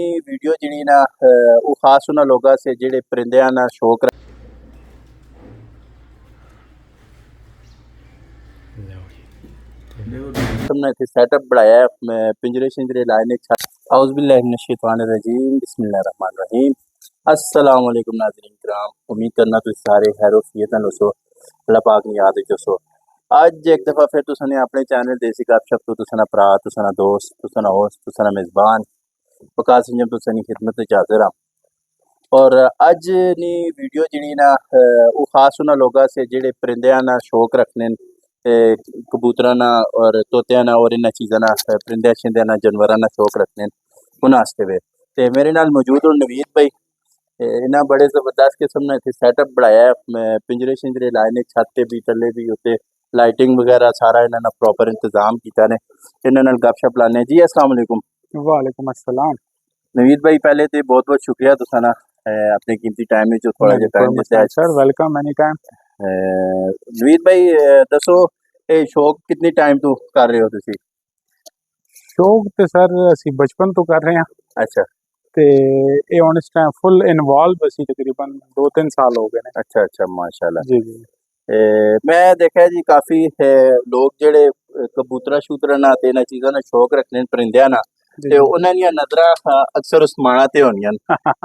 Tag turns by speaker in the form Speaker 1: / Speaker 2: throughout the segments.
Speaker 1: Video जिहड़ी ना वो खास उन्हां लोगां से जिहड़े परिंदियां नाल शौक हमने इत्थे सेटअप बनाया है पिंजरे शिंजरे लाए ने औज़ बिल्लाहि मिनश शैतानिर रजीम बिस्मिल्लाहिर रहमानिर रहीम अस्सलाम वालेकुम नाज़रीन किराम उम्मीद करना तुसीं सारे खैर-ओ-आफियत नाल होसो अल्लाह पाक दी याद विच होसो। अज एक दफ़ा फिर तुसां ने अपने चैनल देसी गपशप तो तुसां दा भरा तुसां दा दोस्त तुसां दा होस्ट तुसां दा मेज़बान वकार संजम तुसां दी खिदमत विच हाज़िर हां और अज दी वीडियो जिहड़ी ना वो खास उन्हां लोगां से जिहड़े परिंदियां नाल शौक रखदे न कबूतरां नाल और तोतियां नाल और इन्हां चीज़ां नाल परिंदियां शिंदियां नाल जानवरां नाल शौक रखदे न उन्हां आस्ते वे ते मेरे नाल मौजूद हुण नवीद भाई इन्हां बड़े जबरदस्त किस्म दा इत्थे सेटअप बनाया है पिंजरे शिंजरे लाए ने छत ते भी थल्ले भी उत्ते लाइटिंग वगैरह सारा इन्हां नाल प्रॉपर इंतजाम कीता ने इन्हां नाल गपशप लाने जी अस्सलाम वालेकुम।
Speaker 2: वालेकुम अस्सलाम।
Speaker 1: नवीद भाई पहले तो बहुत बहुत शुक्रिया तुसां ना अपने कीमती टाइम में जो थोड़ा जिहा टाइम दित्ता
Speaker 2: sir welcome any time.
Speaker 1: Naveed भाई दसो ये शौक कितनी टाइम तो कर रहे हो तुसी?
Speaker 2: शौक तो सर ਅਸੀਂ बचपन तो कर रहे हैं
Speaker 1: अच्छा
Speaker 2: ਤੇ ਇਹ ਹੁਣ ਇਸ ਟਾਈਮ ਫੁੱਲ ਇਨਵੋਲਵ ਅਸੀਂ ਤਕਰੀਬਨ 2-3 ਸਾਲ ਹੋ ਗਏ ਨੇ।
Speaker 1: अच्छा अच्छा माशाल्लाह
Speaker 2: जी जी
Speaker 1: मैं देखा जी काफी लोग जेड़े कबूतरा शूतरा ना ते इन्हां चीज़ां दा शौक रखदे न परिंदियां ना
Speaker 2: जी
Speaker 1: ते उन्हां दियां नज़रां अक्सर उस्माना ते होंदियां न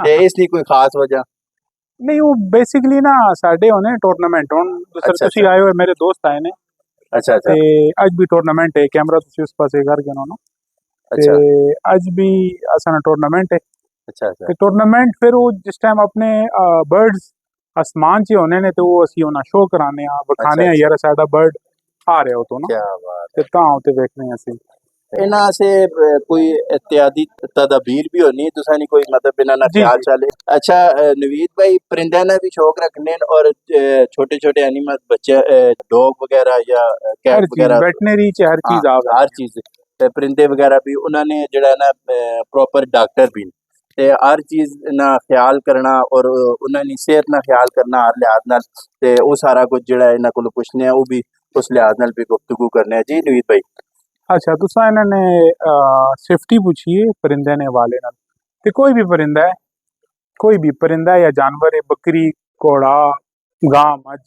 Speaker 1: ते इसदी कोई खास वजह?
Speaker 2: ਨਹੀਂ ਉਹ ਬੇਸਿਕਲੀ ਨਾ ਸਾਡੇ ਹੋਣੇ ਟੂਰਨਾਮੈਂਟ ਹੁਣ ਸਰ
Speaker 1: अच्छा
Speaker 2: ਤੁਸੀਂ
Speaker 1: अच्छा
Speaker 2: ਆਏ ਹੋਏ ਮੇਰੇ ਦੋਸਤ ਆਏ ਨੇ
Speaker 1: अच्छा अच्छा
Speaker 2: ਤੇ ਅੱਜ ਵੀ ਟੂਰਨਾਮੈਂਟ ਹੈ ਕੈਮਰਾ ਤੁਸੀਂ ਉਸ ਪਾਸੇ ਕਰਕੇ ਉਹਨਾਂ ਨੂੰ ਤੇ
Speaker 1: अच्छा
Speaker 2: ਅੱਜ ਵੀ ਅਸਾਂ ਟੂਰਨਾਮੈਂਟ ਹੈ
Speaker 1: अच्छा अच्छा
Speaker 2: ਤੇ ਟੂਰਨਾਮੈਂਟ ਫਿਰ ਉਹ ਜਿਸ ਟਾਈਮ ਆਪਣੇ ਬਰਡਸ ਅਸਮਾਨ 'ਚ ਹੋਣੇ ਨੇ ਤੇ ਉਹ ਅਸੀਂ ਉਹਨਾਂ ਸ਼ੋਅ ਕਰਾਣੇ ਆ ਵਿਖਾਣੇ ਆ
Speaker 1: अच्छा
Speaker 2: ਯਾਰ ਸਾਡਾ ਬਰਡ ਆ ਰਿਹਾ ਉਤੋਂ ਨਾ
Speaker 1: क्या बात
Speaker 2: ਤੇ ਤਾਂ ਉੱਤੇ ਵੇਖਣੇ ਆ ਅਸੀਂ।
Speaker 1: इन्हां से कोई एहतियाती तदाबीर भी होनी तुसां नी कोई मतलब इन्हां ना
Speaker 2: जी
Speaker 1: ख्याल
Speaker 2: जी
Speaker 1: चले? अच्छा नवीद भाई परिंदियां ना भी शौक रखने न और छोटे छोटे एनिमल बच्चे डॉग वगैरह या
Speaker 2: हर
Speaker 1: कैट
Speaker 2: चीज
Speaker 1: वगैरह
Speaker 2: वेटनरी च हर
Speaker 1: हाँ
Speaker 2: चीज आ
Speaker 1: हर
Speaker 2: गई
Speaker 1: चीज़ परिंदे वगैरह भी उन्होंने जड़ा ना प्रॉपर डॉक्टर भी ते हर चीज़ ना ख्याल करना और उन्होंने सेहत ना ख्याल करना हर लिहाज नाल ते वो सारा कुछ जड़ा इन्हां कोलों पुछने वो भी उस लिहाज नाल भी गुफ्तगू करने जी नवीद भाई।
Speaker 2: अच्छा तुसा इन्होंने सेफ्टी पूछी है परिंदे ने वाले नाल ते कोई भी परिंदा है कोई भी परिंदा या जानवर है बकरी घोड़ा गां मझ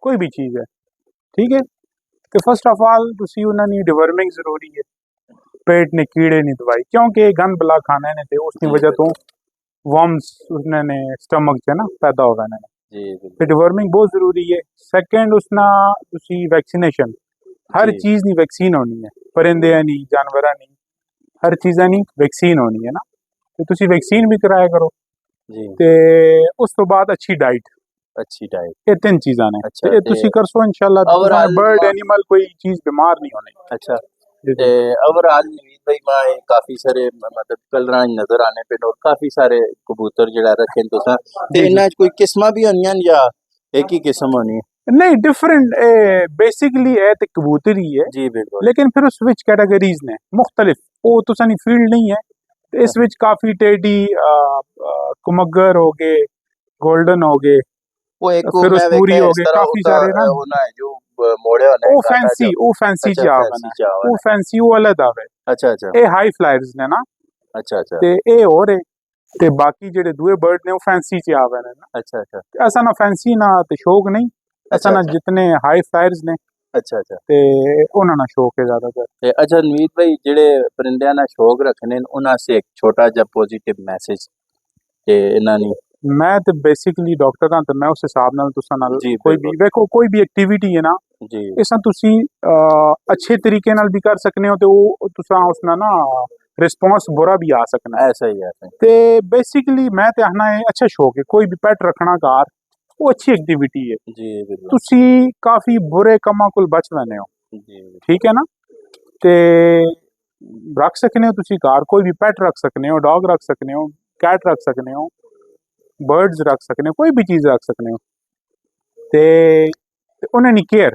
Speaker 2: कोई भी चीज़ है ठीक है तो फर्स्ट ऑफ ऑल तुसी उन्होंने डिवर्मिंग जरूरी है पेट ने कीड़े नहीं दवाई क्योंकि गंद बला खाने ने ते उसकी
Speaker 1: जी
Speaker 2: वजह तो
Speaker 1: बिल्कुल
Speaker 2: वर्म्स उसने स्टमक च ना पैदा हो गए ने
Speaker 1: जी
Speaker 2: तो
Speaker 1: बिल्कुल
Speaker 2: डिवर्मिंग बहुत जरूरी है। सेकंड उसना तुसी वैक्सीनेशन हर
Speaker 1: जी
Speaker 2: चीज़ दी वैक्सीन होनी है परिंदे नी जानवर नी हर चीज़ा नी वैक्सीन होनी है ना तो तुसी वैक्सीन भी कराया करो
Speaker 1: जी
Speaker 2: ते उस तो बाद अच्छी डाइट
Speaker 1: अच्छी डाइट
Speaker 2: ये तीन चीज़ां ने
Speaker 1: अच्छा
Speaker 2: ते ये
Speaker 1: ते
Speaker 2: तुसी करसो इंशाल्लाह तो तुसाने
Speaker 1: ओवरऑल
Speaker 2: बर्ड एनिमल कोई चीज़ बीमार नहीं होने।
Speaker 1: अच्छा
Speaker 2: जी
Speaker 1: ते
Speaker 2: जी
Speaker 1: ओवरऑल नवीद भाई मैं काफी सारे मतलब कलरां नजर आने पे और काफी सारे कबूतर जेड़ा रखे न तुसां ते
Speaker 2: जी जी
Speaker 1: इन्हां च कोई किस्मां भी होनियां न या एक ही किस्म होनी है?
Speaker 2: नहीं डिफरेंट बेसिकली है तो कबूतर ही है
Speaker 1: जी बिल्कुल
Speaker 2: लेकिन फिर उस विच कैटेगरीज ने मुख्तलिफ वो तुसानी फील्ड नहीं है तो इस विच काफ़ी टेडी कुमगर हो गए गोल्डन हो गए
Speaker 1: वो एक को
Speaker 2: फिर उस
Speaker 1: मैं
Speaker 2: पूरी
Speaker 1: वेख्या
Speaker 2: हो
Speaker 1: इस
Speaker 2: गए
Speaker 1: तरह
Speaker 2: काफ़ी
Speaker 1: उसका
Speaker 2: सारे ना
Speaker 1: होना है जो मोड़े होना है काटा जो
Speaker 2: वो फैंसी
Speaker 1: अच्छा
Speaker 2: च आ
Speaker 1: फैंसी
Speaker 2: गए
Speaker 1: चावल
Speaker 2: वो
Speaker 1: है
Speaker 2: फैंसी वो अलग आवे
Speaker 1: अच्छा अच्छा
Speaker 2: ये हाई फ्लायर्स ने ना
Speaker 1: अच्छा अच्छा
Speaker 2: ते ये हो रहे ते बाकी जेडे दूए बर्ड ने वो फैंसी च आवे ने ना
Speaker 1: अच्छा अच्छा
Speaker 2: ते असा ना फैंसी ना ते शौक नहीं असा
Speaker 1: अच्छा
Speaker 2: ना
Speaker 1: अच्छा
Speaker 2: जितने हाई फ्लायर्स ने
Speaker 1: अच्छा अच्छा
Speaker 2: ते उन्हां ना शौक है ज्यादातर।
Speaker 1: ते अच्छा नवीद भाई जेड़े परिंदियां ना शौक रखने न उन्हां से एक छोटा जा पॉजिटिव मैसेज ते इन्हां नी
Speaker 2: मैं तो बेसिकली डॉक्टर हाँ तो मैं उस हिसाब नाल तुसा नाल
Speaker 1: जी
Speaker 2: कोई
Speaker 1: बिल्कुल
Speaker 2: भी वेखो कोई भी एक्टिविटी है ना
Speaker 1: जी
Speaker 2: इसा तुसी अच्छे तरीके नाल भी कर सकने हो तो वो तुसा उसना ना रिस्पॉन्स बुरा भी आ सकना है
Speaker 1: ऐसा ही ऐसा
Speaker 2: ते बेसिकली मैं ते आखना है अच्छा शौक है कोई भी पेट रखना घर वो अच्छी एक्टिविटी है
Speaker 1: ही जी बिल्कुल
Speaker 2: तुसी काफी बुरे कमां कोल बच रहे हो
Speaker 1: जी बिल्कुल
Speaker 2: ठीक है ना ते रख सकने हो तुसी घर कोई भी पेट रख सकने हो डॉग रख सकने हो कैट रख सकने हो बर्ड्स रख सकने हो कोई भी चीज़ रख सकने हो ते उन्हें नहीं केयर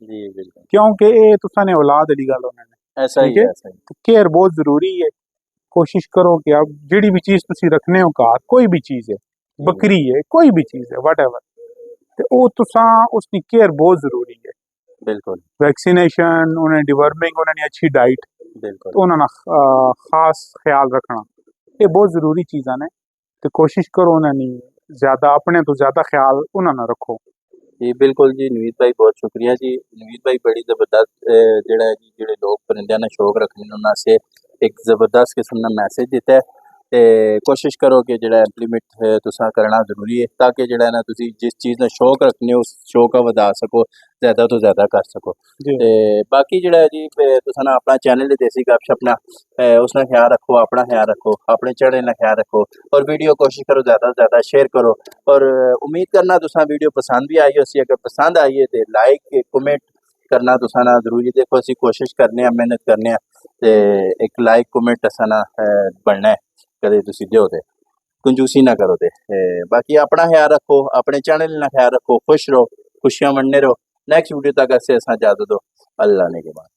Speaker 1: जी बिल्कुल
Speaker 2: क्योंकि ये तुसा ने औलाद अली गल उन्होंने
Speaker 1: ऐसा
Speaker 2: ठीक
Speaker 1: ही
Speaker 2: है
Speaker 1: ऐसा ही
Speaker 2: तो केयर बहुत जरूरी है। कोशिश करो कि आप जिहड़ी भी चीज़ तुसी रखने हो घर कोई भी चीज़ है
Speaker 1: जी
Speaker 2: बकरी है कोई भी चीज़ है वट एवर ते वो तुसा उसकी केयर बहुत जरूरी है
Speaker 1: बिल्कुल
Speaker 2: वैक्सीनेशन उन्हें डिवर्मिंग उन्हें अच्छी डाइट
Speaker 1: बिल्कुल
Speaker 2: तो उन्होंने खास ख्याल रखना ਇਹ ਬਹੁਤ ਜ਼ਰੂਰੀ ਚੀਜ਼ਾਂ ਨੇ ਤੇ ਕੋਸ਼ਿਸ਼ ਕਰੋ ਉਹਨਾਂ ਨੂੰ ਜ਼ਿਆਦਾ ਆਪਣੇ ਤੋਂ ਜ਼ਿਆਦਾ ਖਿਆਲ ਉਹਨਾਂ ਨਾਲ ਰੱਖੋ।
Speaker 1: जी बिल्कुल जी नवीद भाई बहुत शुक्रिया जी। नवीद भाई बड़ी ज़बरदस्त जिहड़ा है जी जिहड़े लोग परिंदे ने शौक रखने ने उन्हां से एक ज़बरदस्त किस्म का मैसेज दिता है ते कोशिश करो कि जिहड़ा इंप्लीमेंट तुसां करना जरूरी है ताकि जिहड़ा ना तुसी जिस चीज़ का शौक रखने उस शौक वधा सको ज़्यादा तो ज़्यादा कर सको।
Speaker 2: जी
Speaker 1: ते बाकी जिहड़ा है जी तुसां ना अपना चैनल देसी गपशप ना उसका ख्याल रखो, अपना ख्याल रखो, अपने चैनल का ख्याल रखो और वीडियो कोशिश करो ज़्यादा से ज़्यादा शेयर करो। और उम्मीद करना तुसां वीडियो पसंद भी आई हो सी, अगर पसंद आई है तो लाइक कमेंट करना तुसां ना जरूरी। देखो असीं कोशिश करने मेहनत करने ते एक लाइक कमेंट असां ना बनना है कदे तुसीं दिओ ते कंजूसी ना करो ते बाकी अपना ख्याल रखो, अपने चैनल का ख्याल रखो, खुश रहो, खुशियां वंडने रहो। नेक्स्ट वीडियो तक असें इजाजत दो, अल्लाह ने के बाद।